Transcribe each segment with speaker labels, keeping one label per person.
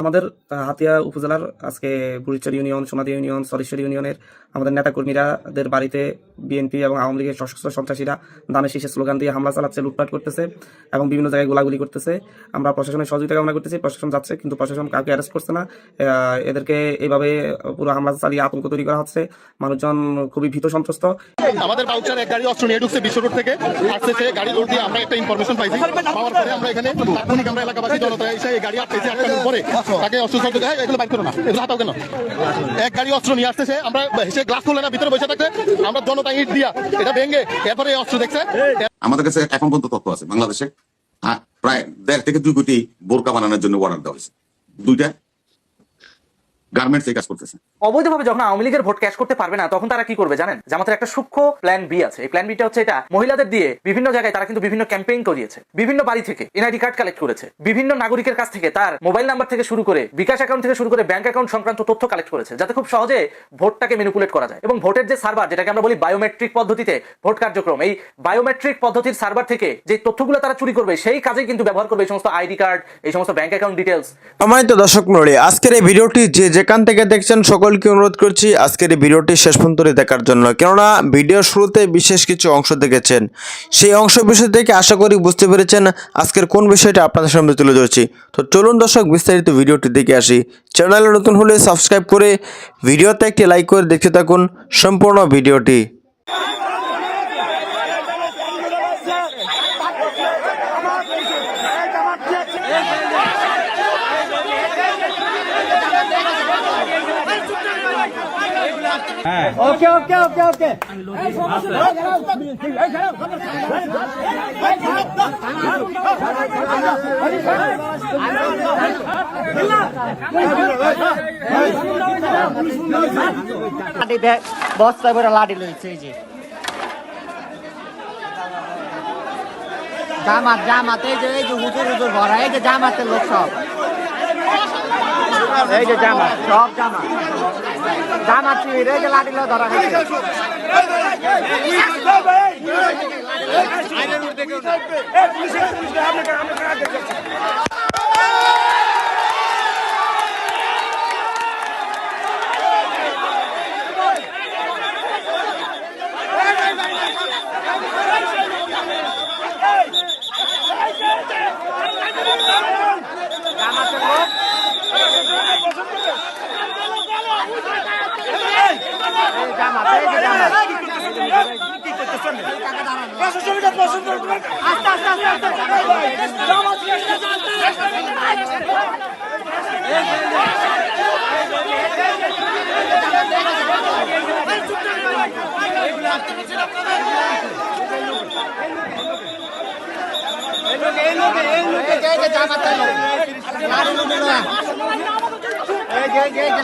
Speaker 1: আমাদের হাতিয়া উপজেলার আজকে বুড়িচর ইউনিয়ন, সোনাদিয়া ইউনিয়ন, সরেশ্বর ইউনিয়নের আমাদের নেতাকর্মীরাদের বাড়িতে বিএনপি এবং আওয়ামী লীগের সশস্ত্র সন্ত্রাসীরা ধানের শীষের স্লোগান দিয়ে হামলা চালাচ্ছে, লুটপাট করতেছে এবং বিভিন্ন জায়গায় গোলাগুলি করতেছে। আমরা প্রশাসনের সহযোগিতা কামনা করতেছি। প্রশাসন যাচ্ছে কিন্তু প্রশাসন কাউকে অ্যারেস্ট করছে না। এদেরকে এইভাবে পুরো হামলা চালিয়ে আতঙ্ক তৈরি করা হচ্ছে। মানুষজন খুবই ভীত সন্ত্রস্ত।
Speaker 2: আমাদের বাউচার এক গাড়ি অস্ত্র নিয়ে ঢুকছে বিশ্ব রোড থেকে আসছে। গাড়ি রোড দিয়ে আমরা একটা ইনফরমেশন পাইছি। পাওয়ার পরে আমরা এখানে তাৎক্ষণিক আমরা এলাকাবাসী জনতা এসে এই গাড়ি আটকেছে। আটকানোর পরে তাকে অস্ত্র এগুলো বাইর করো না, এগুলো হাতাও কেন? এক গাড়ি অস্ত্র নিয়ে আসতেছে। আমরা সে গ্লাস খুলে না, ভিতরে বসে থাকতে আমরা জনতা ইট দিয়া এটা ভেঙে এরপরে অস্ত্র দেখছে।
Speaker 3: আমাদের কাছে এখন পর্যন্ত তথ্য আছে বাংলাদেশে প্রায় 1.5 থেকে 2 কোটি বোরকা বানানোর জন্য অর্ডার দেওয়া হয়েছে। 2টা গার্মেন্টস এই কাজ করতেছে।
Speaker 4: অবৈধভাবে যখন আওয়ামী লীগের ভোট ক্যাশ করতে পারবে না, তখন তারা কি করবে জানেন? জামাতের একটা সূক্ষ্ম প্ল্যান বি আছে। এই প্ল্যান বিটা হচ্ছে এটা, মহিলাদের দিয়ে বিভিন্ন জায়গায় তারা কিন্তু বিভিন্ন ক্যাম্পেইন করিয়েছে, বিভিন্ন বাড়ি থেকে এনআইডি কার্ড কালেক্ট করেছে, বিভিন্ন নাগরিকের কাছ থেকে তার মোবাইল নাম্বার থেকে শুরু করে বিকাশ অ্যাকাউন্ট থেকে শুরু করে ব্যাংক অ্যাকাউন্ট সংক্রান্ত তথ্য কালেক্ট করেছে, যাতে খুব সহজে ভোটটাকে ম্যানিপুলেট করা যায়। এবং ভোটের যে সার্ভার, যেটাকে আমরা বলি বায়োমেট্রিক পদ্ধতিতে ভোট কার্যক্রম, এই বায়োমেট্রিক পদ্ধতির সার্ভার থেকে যে তথ্যগুলো তারা চুরি করবে, সেই কাজেই কিন্তু ব্যবহার করবে এই সমস্ত আইডি কার্ড, এই সমস্ত ব্যাংক অ্যাকাউন্ট ডিটেলস।
Speaker 5: সম্মানিত দর্শক মণ্ডলী, আজকের এই ভিডিওটি যে যেখান থেকে দেখছেন সকলকে অনুরোধ করছি আজকের এই ভিডিওটি শেষ পর্যন্ত দেখার জন্য, কেননা ভিডিওর শুরুতে বিশেষ কিছু অংশ দেখেছেন। সেই অংশ বিষয় থেকে আশা করি বুঝতে পেরেছেন আজকের কোন বিষয়টা আপনাদের সামনে তুলে ধরছি। তো চলুন দর্শক বিস্তারিত ভিডিওটি দেখে আসি। চ্যানেলে নতুন হলে সাবস্ক্রাইব করে ভিডিওতে একটি লাইক করে দেখতে থাকুন সম্পূর্ণ ভিডিওটি।
Speaker 6: ওকে ওকে ওকে ওকে
Speaker 7: বস্তা করে লাঠি লইছে। এই যে জামাত জামাত এই যে হুজুর হুজুর ভরা, এই যে জামাতের লোক সব, এই যে জামাত সব জামাত জামাত শিবির, এই যে লাঠি লয়ে ধরা হয়েছে।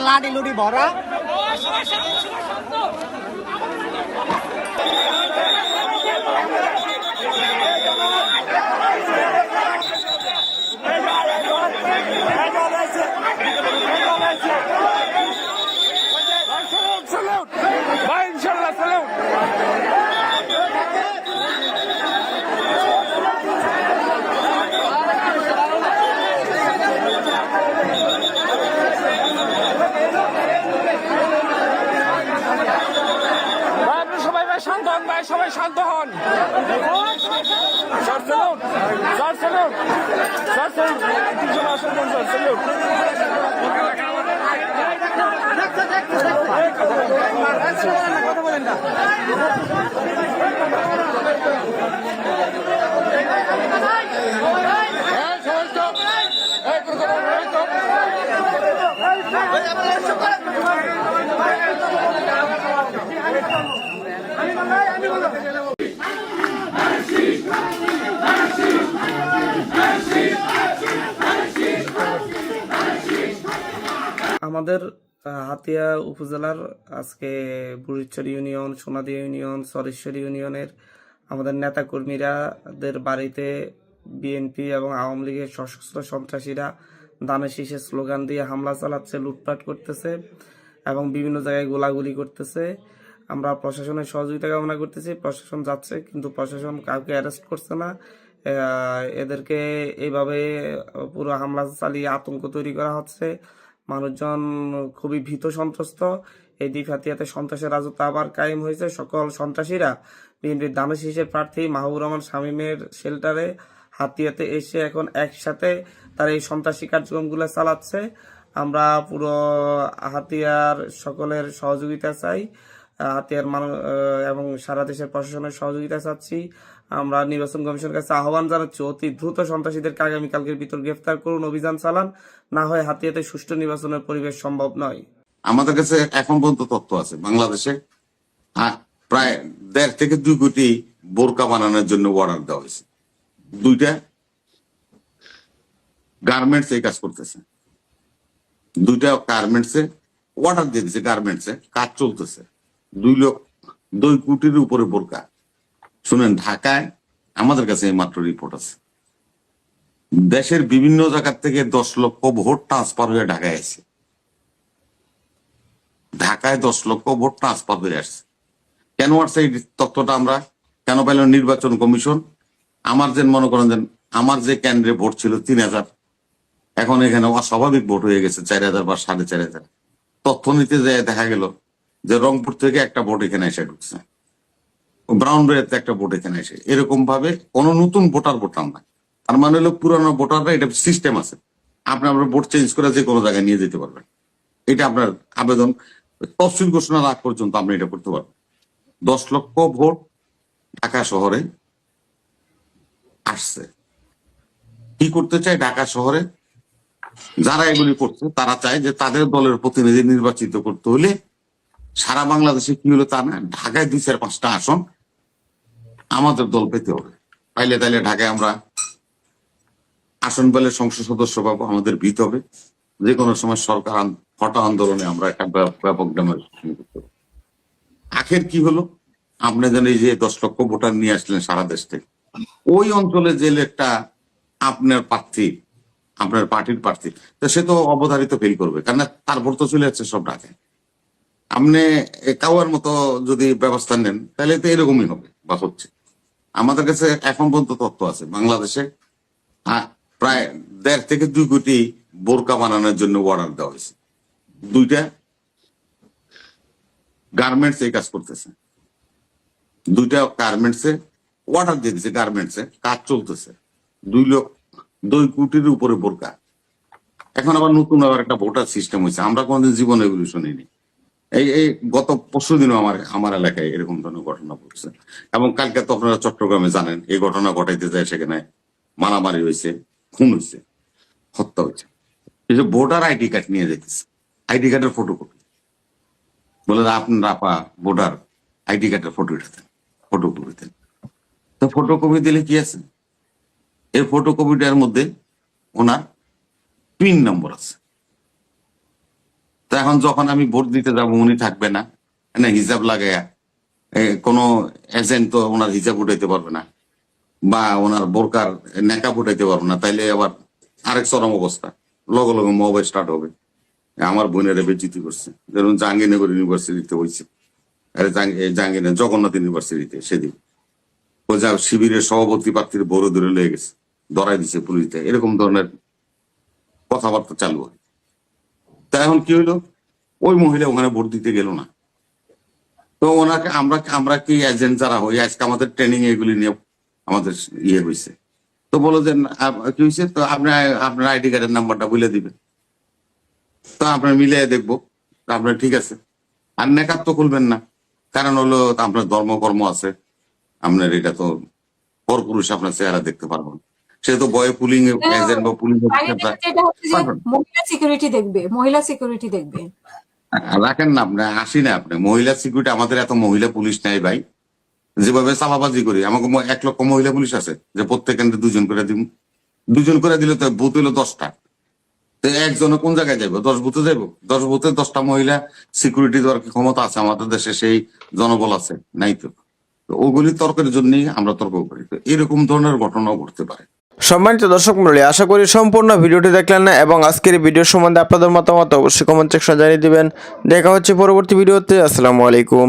Speaker 7: লাঠি লুটি ভরা।
Speaker 6: সবাই শান্ত হন। কথা বলেন না।
Speaker 1: আমাদের হাতিয়া উপজেলার আজকে বুড়িচর ইউনিয়ন, সোনাদিয়া ইউনিয়ন, সরেশ্বর ইউনিয়নের আমাদের নেতাকর্মীরাদের বাড়িতে বিএনপি এবং আওয়ামী লীগের সশস্ত্র সন্ত্রাসীরা ধানের শীষের স্লোগান দিয়ে হামলা চালাচ্ছে, লুটপাট করতেছে এবং বিভিন্ন জায়গায় গোলাগুলি করতেছে। আমরা প্রশাসনের সহযোগিতা কামনা করতেছি। প্রশাসন যাচ্ছে কিন্তু প্রশাসন কাউকে অ্যারেস্ট করছে না। এদেরকে এইভাবে পুরো হামলা চালিয়ে আতঙ্ক তৈরি করা হচ্ছে। মানুষজন খুবই ভীত সন্ত্রস্ত। এই দ্বীপ হাতিয়াতে সন্ত্রাসের রাজত্ব আবার কায়েম হয়েছে। সকল সন্ত্রাসীরা বিএনপির দামের শীষের প্রার্থী মাহবুবুর রহমান শামীমের শেল্টারে হাতিয়াতে এসে এখন একসাথে তারা এই সন্ত্রাসী কার্যক্রমগুলো চালাচ্ছে। আমরা পুরো হাতিয়ার সকলের সহযোগিতা চাই, হাতিয়ার এবং সারা দেশের প্রশাসনের সহযোগিতা চাচ্ছি। আমরা নির্বাচন কমিশনের কাছে আহ্বান জানাচ্ছি, অতি দ্রুত সন্ত্রাসীদেরকে আগামীকালকের ভিতর গ্রেফতার করুন, অভিযান চালান, না হয় হাতিয়াতে সুষ্ঠু নির্বাচনের পরিবেশ সম্ভব নয়।
Speaker 3: আমাদের কাছে এখন পর্যন্ত তথ্য আছে বাংলাদেশে প্রায় 1.5 থেকে 2 কোটি বোরকা বানানোর জন্য অর্ডার দেওয়া হয়েছে। 2টা গার্মেন্টস এই কাজ করতেছে, 2টা গার্মেন্টসে অর্ডার দিয়ে দিচ্ছে, গার্মেন্টসে কাজ চলতেছে। 2 কোটির উপরে বোরকা। শুনেন, ঢাকায় আমাদের কাছে মাত্র রিপোর্ট আছে, দেশের বিভিন্ন জায়গা থেকে 10 লক্ষ ভোট ট্রান্সফার হয়ে ঢাকায় আসছে। ঢাকায় 10 লক্ষ ভোট ট্রান্সফার হয়ে আসছে। কেন আসছে এই তথ্যটা আমরা কেন পাইলাম? নির্বাচন কমিশন আমার যে মনে করেন যে আমার যে কেন্দ্রে ভোট ছিল 3000, এখন এখানে অস্বাভাবিক ভোট হয়ে গেছে 4000 বা 4500। তথ্য নিতে যায় দেখা গেল যে রংপুর থেকে একটা ভোট এখানে এসে ঢুকছে, ব্রাউনবাড়িয়াতে একটা ভোট এখানে এসে, এরকম ভাবে কোন নতুন ভোটার ভোটার না। তার মানে হলো পুরানো ভোটাররা, এটা সিস্টেম আছে, আপনি আপনার ভোট চেঞ্জ করে যে কোনো জায়গায় নিয়ে যেতে পারবেন। এটা আপনার আবেদন তফসিল ঘোষণার আগ পর্যন্ত আপনি এটা করতে পারবেন। 10 লক্ষ ভোট ঢাকা শহরে আসছে। কি করতে চায় ঢাকা শহরে যারা এগুলি করছে? তারা চায় যে তাদের দলের প্রতিনিধি নির্বাচিত করতে হলে সারা বাংলাদেশে কি হলো তা না, ঢাকায় 2-4-5টা আসন আমাদের দল পেতে হবে। পাইলে তাইলে ঢাকায় আমরা আসন পেলে সংসদ সদস্য পাবো, আমাদের ভিত হবে। যে কোনো সময় সরকার হঠা আন্দোলনে আমরা একটা ব্যাপক ডেমোনস্ট্রেশন করতে হবে। আখের কি হলো, আপনি যেন এই যে 10 লক্ষ ভোটার নিয়ে আসলেন সারা দেশ থেকে, ওই অঞ্চলে যে একটা আপনার প্রার্থী, আপনার পার্টির প্রার্থী, তো সে তো অবধারিত ফেল করবে, কারণ তার ভোট তো চলে যাচ্ছে সব ঢাকায়। আপনি কাওয়ার মতো যদি ব্যবস্থা নেন তাহলে তো এরকমই হবে বা হচ্ছে। আমাদের কাছে এখন পর্যন্ত তথ্য আছে বাংলাদেশে প্রায় 1.5 থেকে 2 কোটি বোরকা বানানোর জন্য অর্ডার দেওয়া হয়েছে। 2টা গার্মেন্টস এই কাজ করতেছে, 2টা গার্মেন্টসে অর্ডার দিয়ে দিচ্ছে, গার্মেন্টসে কাজ চলতেছে। 2 কোটির উপরে বোরকা। এখন আবার নতুন আবার একটা ভোটার সিস্টেম হয়েছে, আমরা কোনোদিন জীবনে এগুলো শুনিনি। এই গত পরশু দিনও আমার এলাকায় এরকম ধরনের ঘটনা ঘটছে। এবং কালকে তো আপনারা চট্টগ্রামে জানেন এই ঘটনা ঘটাইতে যায়, সেখানে মারামারি হয়েছে, খুন হয়েছে, হত্যা হয়েছে। এই যে ভোটার আইডি কার্ড নিয়ে যেতেছে, আইডি কার্ডের ফটোকপি, বলে আপনার আপা ভোটার আইডি কার্ডের ফটোকপি দেন। তো ফটোকপি দিলে কি আছে, এই ফটোকপিটার মধ্যে ওনার পিন নম্বর আছে। তো এখন যখন আমি ভোট দিতে যাবো, উনি থাকবে না, হিজাব লাগাইয়া, কোনো এজেন্ট তো ওনার হিজাব উঠাইতে পারবে না, বা ওনার বোরকার নেকাব উঠাইতে পারবে না, তাইলে আবার আরেক চরম অবস্থা, লগে লগে মোবাইল স্টার্ট হবে। আমার বোনের বেজিতি করছে, যেমন জাহাঙ্গীরনগর ইউনিভার্সিটিতে হয়েছে, জাহাঙ্গীরনগর জগন্নাথ ইউনিভার্সিটিতে সেদিন ওই যা শিবিরের সভাপতি প্রার্থীর বড় ধরে লেগে গেছে, ধরাই দিচ্ছে পুলিশে, এরকম ধরনের কথাবার্তা চালু হয়। তা এখন কি হইলো, ওই মহিলা ওখানে ভোট দিতে গেল না। তো ওনাকে আমরা কি এজেন্ট যারা হই, আজকে আমাদের ট্রেনিং এগুলি নিয়ে আমাদের ইয়ে হয়েছে। তো বলো যে কি হয়েছে, তো আপনার আইডি কার্ডের নাম্বারটা বলে দিবেন, তো আপনার মিলিয়ে দেখবো, আপনার ঠিক আছে। আর নেকাব তো খুলবেন না, কারণ হলো আপনার ধর্মকর্ম আছে, আপনার এটা তো পরপুরুষ, আপনার চেহারা দেখতে পারবেন। সে তো বয়ে পুলিং এজেন্ট বা পুলিশ
Speaker 8: মহিলা সিকিউরিটি দেখবে, মহিলা সিকিউরিটি দেখবে।
Speaker 3: রাখেন না, আপনি আসি না, আপনি মহিলা সিকিউরিটি, আমাদের এত মহিলা পুলিশ নাই ভাই। যেভাবে চাপাবাজি করি, আমাকে 1 লক্ষ মহিলা পুলিশ আছে, যে প্রত্যেক কেন্দ্রে 2 জন করে দিব। 2 জন করে দিলে তো বুথ হইলো 10টা, তো একজনে কোন জায়গায় যাবো? 10 বুথে যাবো, 10 বুথে 10টা মহিলা সিকিউরিটি দেওয়ার কি ক্ষমতা আছে আমাদের দেশে? সেই জনবল আছে? নাই তো। ওগুলি তর্কের জন্যই আমরা তর্ক করি, তো এরকম ধরনের ঘটনাও ঘটতে পারে।
Speaker 5: সম্মানিত দর্শক মণ্ডলী, আশা করি সম্পূর্ণ ভিডিওটি দেখলেন না, এবং আজকের এই ভিডিও সম্বন্ধে আপনাদের মতামত অবশ্যই কমেন্ট সেকশনে জানিয়ে দিবেন। দেখা হচ্ছে পরবর্তী ভিডিওতে। আসসালামু আলাইকুম।